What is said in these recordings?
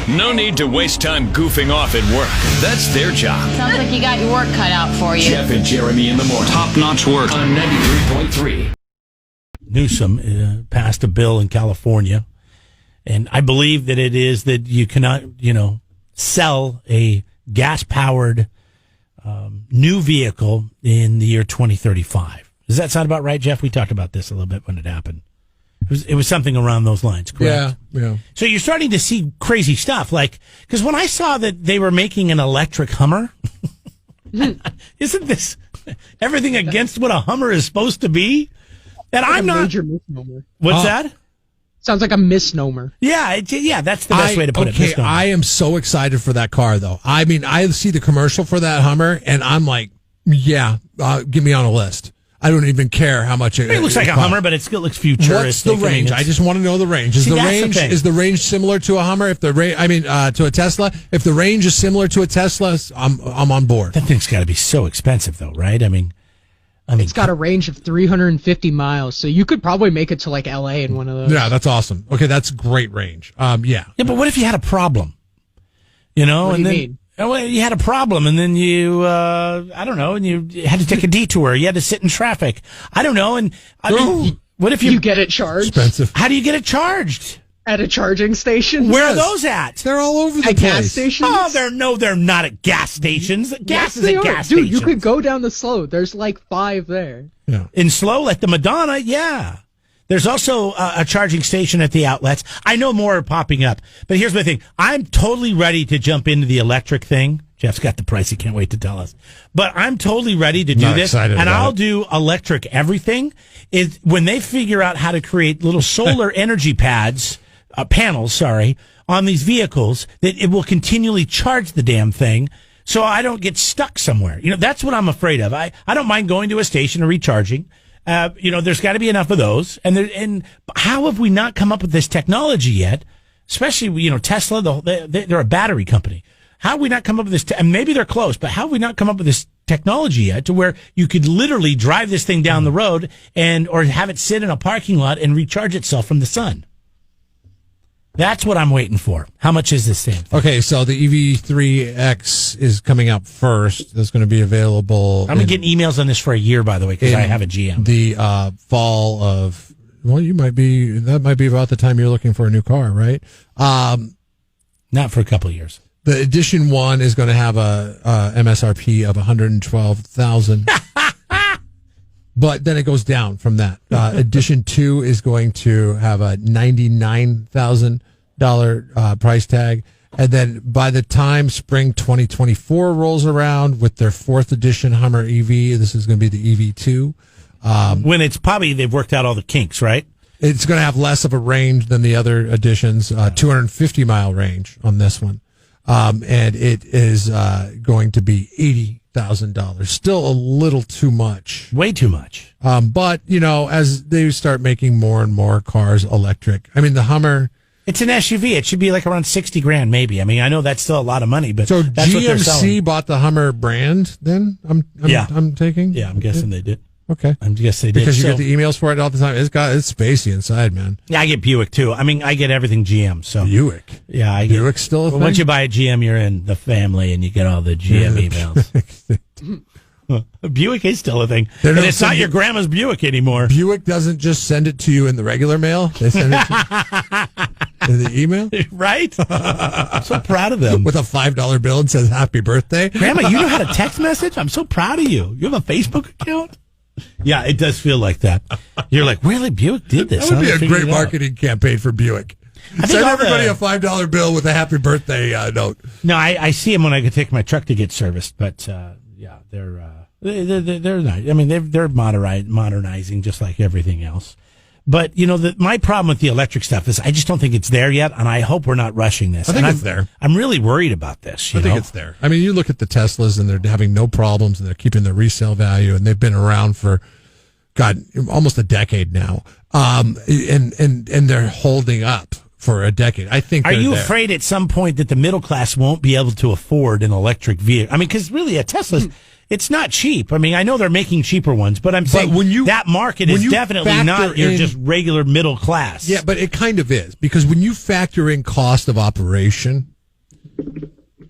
No need to waste time goofing off at work. That's their job. Sounds like you got your work cut out for you. Jeff and Jeremy in the morning. Top-notch work on 93.3. Newsom passed a bill in California, and I believe that it is that you cannot, sell a gas-powered new vehicle in the year 2035. Does that sound about right, Jeff? We talked about this a little bit when it happened. It was something around those lines, correct? Yeah. So you're starting to see crazy stuff, because when I saw that they were making an electric Hummer, isn't this everything against what a Hummer is supposed to be? And I'm not. Major misnomer. What's that? Sounds like a misnomer. Yeah, that's the best way to put it. Misnomer. I am so excited for that car, though. I mean, I see the commercial for that Hummer, and I'm like, give me on a list. I don't even care how much it looks like a Hummer, but it still looks futuristic. What's the range? I just want to know the range. Is the range similar to a Hummer? If the to a Tesla. If the range is similar to a Tesla, I'm on board. That thing's got to be so expensive, though, right? I mean, it's got a range of 350 miles, so you could probably make it to like LA in one of those. Yeah, that's awesome. Okay, that's great range. Yeah, but what if you had a problem? What do you mean? Well, you had a problem, and then you, and you had to take a detour. You had to sit in traffic. I don't know. And what if you get it charged? Expensive. How do you get it charged? At a charging station? Where are those at? They're all over the place. At gas stations? Oh, they're not at gas stations. Gas is at gas stations. Dude, you could go down the slope. There's like 5 there. Yeah. In slow, like the Madonna, yeah. There's also a charging station at the outlets. I know more are popping up. But here's my thing. I'm totally ready to jump into the electric thing. Jeff's got the price. He can't wait to tell us. But I'm totally ready to do this. And I'll do electric everything. Is when they figure out how to create little solar energy panels, on these vehicles, that it will continually charge the damn thing so I don't get stuck somewhere. That's what I'm afraid of. I don't mind going to a station and recharging. There's got to be enough of those. And how have we not come up with this technology yet? Especially, Tesla, they're a battery company. How have we not come up with this? And maybe they're close, but how have we not come up with this technology yet to where you could literally drive this thing down the road or have it sit in a parking lot and recharge itself from the sun? That's what I'm waiting for. How much is this thing? Okay, so the EV3X is coming out first. That's going to be available. I'm getting emails on this for a year, by the way, because I have a GM. The fall of, that might be about the time you're looking for a new car, right? Not for a couple of years. The Edition 1 is going to have a MSRP of $112,000. But then it goes down from that. Edition 2 is going to have a $99,000 price tag. And then by the time spring 2024 rolls around with their 4th edition Hummer EV, this is going to be the EV2. When it's probably, they've worked out all the kinks, right? It's going to have less of a range than the other editions, 250-mile range on this one. And it is going to be $80,000. Still a little too much. Way too much. But, as they start making more and more cars electric, I mean, the Hummer. It's an SUV. It should be like around $60,000 maybe. I mean, I know that's still a lot of money, but so that's what they're selling. GMC bought the Hummer brand then? I'm taking? Yeah, I'm guessing they did. Okay. I guess they did. Because you get the emails for it all the time. It's spacey inside, man. Yeah, I get Buick too. I mean, I get everything GM. So Buick. Yeah, I get Buick's still a thing? Once you buy a GM, you're in the family and you get all the GM emails. Buick is still a thing. And it's not your grandma's Buick anymore. Buick doesn't just send it to you in the regular mail. They send it to you in the email. Right? I'm so proud of them. With a $5 bill and says happy birthday. Grandma, you know how to text message? I'm so proud of you. You have a Facebook account? Yeah, it does feel like that. You're like, really? Buick did this? That would be a great marketing campaign for Buick. Send everybody a $5 bill with a happy birthday note. No, I see them when I take my truck to get serviced, but yeah, they're not. I mean, they're modernizing just like everything else. But my problem with the electric stuff is I just don't think it's there yet, and I hope we're not rushing this. I think it's there. I'm really worried about this. I think it's there. I mean, you look at the Teslas, and they're having no problems, and they're keeping their resale value, and they've been around for, almost a decade now, and they're holding up for a decade. I think. Are you afraid at some point that the middle class won't be able to afford an electric vehicle? I mean, because really, a Tesla's. It's not cheap. I mean, I know they're making cheaper ones, but I'm saying that market is definitely not your just regular middle class. Yeah, but it kind of is, because when you factor in cost of operation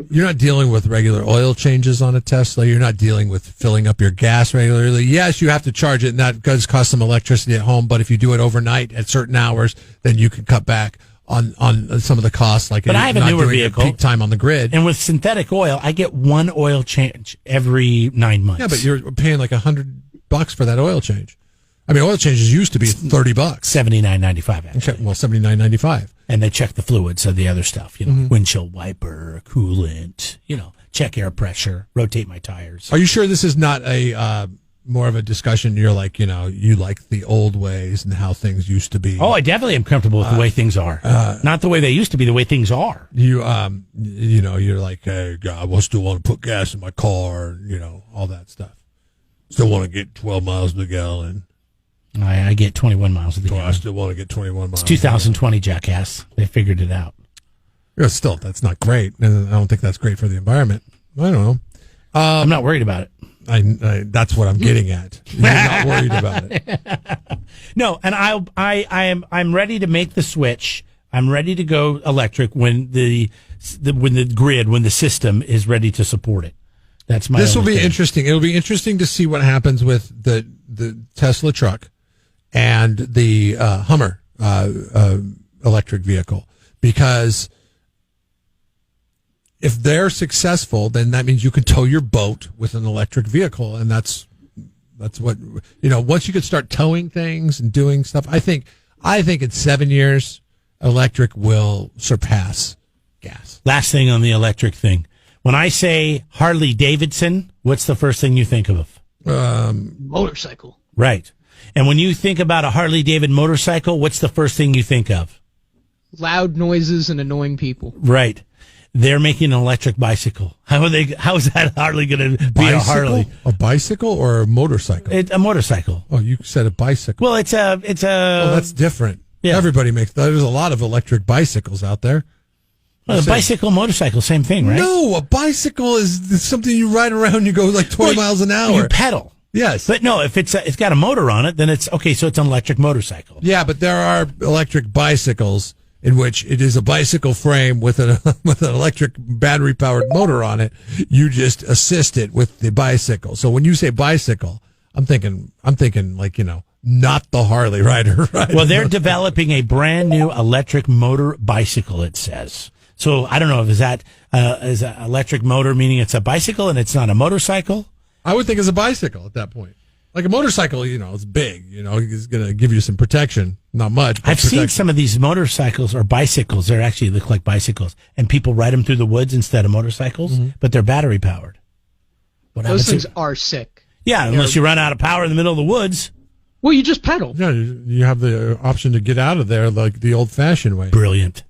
you're not dealing with regular oil changes on a Tesla. You're not dealing with filling up your gas regularly. Yes, you have to charge it, and that does cost some electricity at home. But if you do it overnight at certain hours, then you can cut back on some of the costs. Like, but I have a newer vehicle, peak time on the grid, and with synthetic oil, I get one oil change every 9 months. Yeah, but you're paying like $100 for that oil change. I mean, oil changes used to be $30, $79.95. Okay, well, $79.95, and they check the fluids of the other stuff. Windshield wiper, coolant. Check air pressure, rotate my tires. Are you sure this is not a more of a discussion? You're like, you like the old ways and how things used to be. Oh, I definitely am comfortable with the way things are. Not the way they used to be, the way things are. You're like, hey, God, I still want to put gas in my car, all that stuff. Still want to get 12 miles per gallon. I get 21 miles a gallon. I still want to get 21 miles. It's 2020, jackass. They figured it out. Yeah, still, that's not great. And I don't think that's great for the environment. I don't know. I'm not worried about it. I that's what I'm getting at. You're not worried about it. No, and I'm ready to make the switch. I'm ready to go electric when the system is ready to support it. That's my. This will be interesting. It'll be interesting to see what happens with the Tesla truck and the Hummer electric vehicle, because if they're successful, then that means you can tow your boat with an electric vehicle, and that's what once you could start towing things and doing stuff. I think in 7 years, electric will surpass gas. Last thing on the electric thing. When I say Harley Davidson, what's the first thing you think of? Motorcycle. Right. And when you think about a Harley David motorcycle, what's the first thing you think of? Loud noises and annoying people. Right. They're making an electric bicycle. How is that Harley going to be a Harley? A bicycle or a motorcycle? It's a motorcycle. Oh, you said a bicycle. Well, it's a. Oh, that's different. Yeah. Everybody makes. There's a lot of electric bicycles out there. Well, a bicycle, motorcycle, same thing, right? No, a bicycle is something you ride around. You go like 20 miles an hour. You pedal. Yes, but no, if it's got a motor on it, then it's okay. So it's an electric motorcycle. Yeah, but there are electric bicycles in which it is a bicycle frame with an electric battery powered motor on it. You just assist it with the bicycle. So when you say bicycle, I'm thinking like not the Harley rider. Right? Well, they're developing a brand new electric motor bicycle. It says. So I don't know if is that electric motor meaning it's a bicycle and it's not a motorcycle. I would think it's a bicycle at that point. Like a motorcycle, it's big. It's going to give you some protection. Not much. I've seen some of these motorcycles or bicycles. They actually look like bicycles, and people ride them through the woods instead of motorcycles, but they're battery powered. Those things are sick. Yeah, unless you run out of power in the middle of the woods. Well, you just pedal. Yeah, you have the option to get out of there like the old-fashioned way. Brilliant.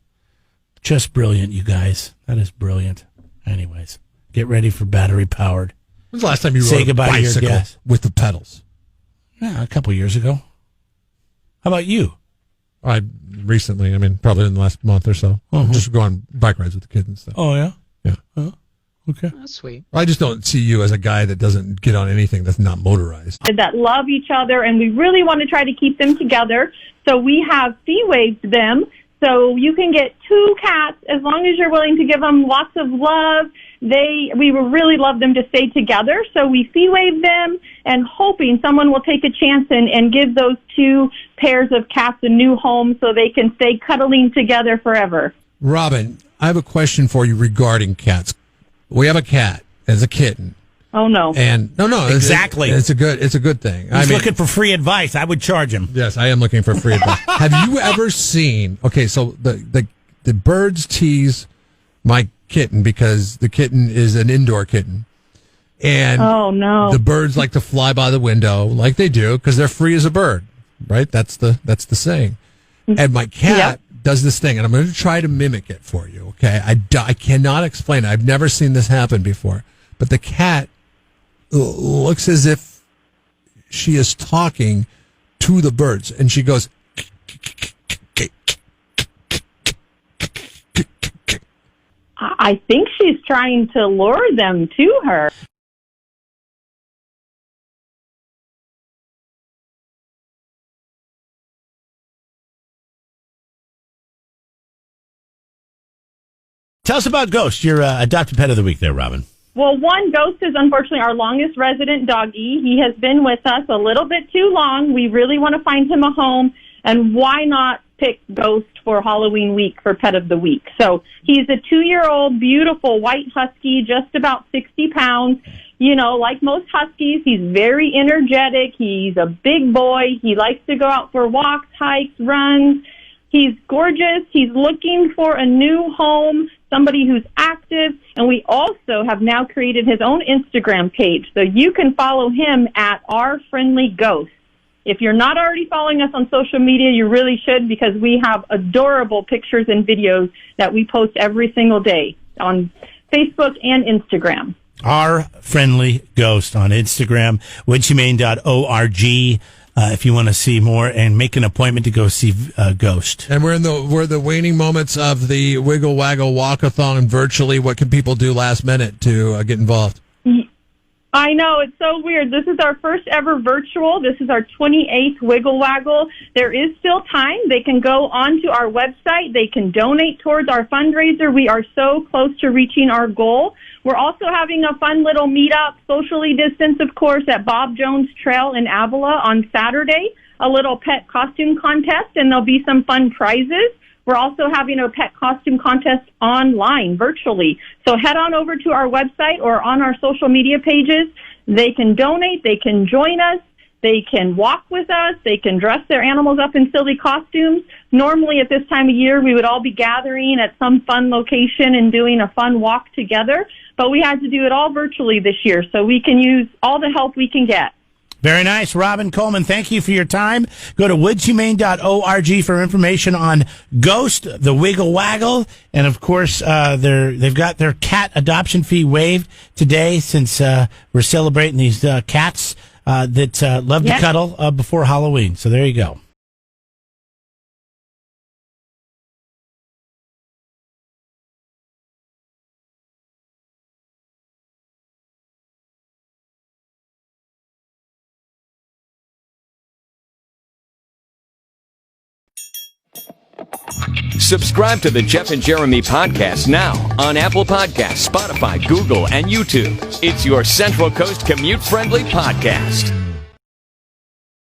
Just brilliant, you guys. That is brilliant. Anyways, get ready for battery powered. When's the last time you rode a bicycle with the pedals? Yeah, a couple years ago. How about you? Recently, probably in the last month or so. Just go on bike rides with the kids and stuff. Oh, yeah? Yeah. Oh, okay. That's sweet. I just don't see you as a guy that doesn't get on anything that's not motorized. That love each other, and we really want to try to keep them together. So we have fee-waived them. So you can get 2 cats as long as you're willing to give them lots of love. We would really love them to stay together. So we fee-waive them and hoping someone will take a chance and give those 2 pairs of cats a new home so they can stay cuddling together forever. Robin, I have a question for you regarding cats. We have a cat as a kitten. Oh no! And no, exactly. It's a good thing. He's looking for free advice. I would charge him. Yes, I am looking for free advice. Have you ever seen? Okay, so the birds tease my kitten because the kitten is an indoor kitten, and oh no, the birds like to fly by the window like they do because they're free as a bird, right? That's the saying. And my cat does this thing, and I'm going to try to mimic it for you. Okay, I cannot explain it. I've never seen this happen before, but the cat looks as if she is talking to the birds, and she goes. I think she's trying to lure them to her. Tell us about Ghost, your adopted pet of the week there, Robin. Well, Ghost is unfortunately our longest resident doggy. He has been with us a little bit too long. We really want to find him a home, and why not pick Ghost for Halloween week for pet of the week? So he's a 2-year-old, beautiful white husky, just about 60 pounds. You know, like most huskies, he's very energetic. He's a big boy. He likes to go out for walks, hikes, runs. He's gorgeous. He's looking for a new home, somebody who's active. And we also have now created his own Instagram page. So you can follow him at Our Friendly Ghost. If you're not already following us on social media, you really should, because we have adorable pictures and videos that we post every single day on Facebook and Instagram. Our Friendly Ghost on Instagram, woodshumane.org. If you want to see more and make an appointment to go see Ghost. And we're the waning moments of the Wiggle Waggle Walkathon virtually. What can people do last minute to get involved? I know, it's so weird. This is our first ever virtual. This is our 28th Wiggle Waggle. There is still time. They can go onto our website. They can donate towards our fundraiser. We are so close to reaching our goal. We're also having a fun little meetup, socially distanced, of course, at Bob Jones Trail in Avila on Saturday, a little pet costume contest, and there'll be some fun prizes. We're also having a pet costume contest online, virtually. So head on over to our website or on our social media pages. They can donate. They can join us. They can walk with us. They can dress their animals up in silly costumes. Normally at this time of year, we would all be gathering at some fun location and doing a fun walk together. But we had to do it all virtually this year, so we can use all the help we can get. Very nice. Robin Coleman, thank you for your time. Go to woodshumane.org for information on Ghost, the Wiggle Waggle. And, of course, they've got their cat adoption fee waived today, since we're celebrating these cats that love to cuddle before Halloween. So there you go. Subscribe to the Jeff and Jeremy podcast now on Apple Podcasts, Spotify, Google, and YouTube. It's your Central Coast commute-friendly podcast.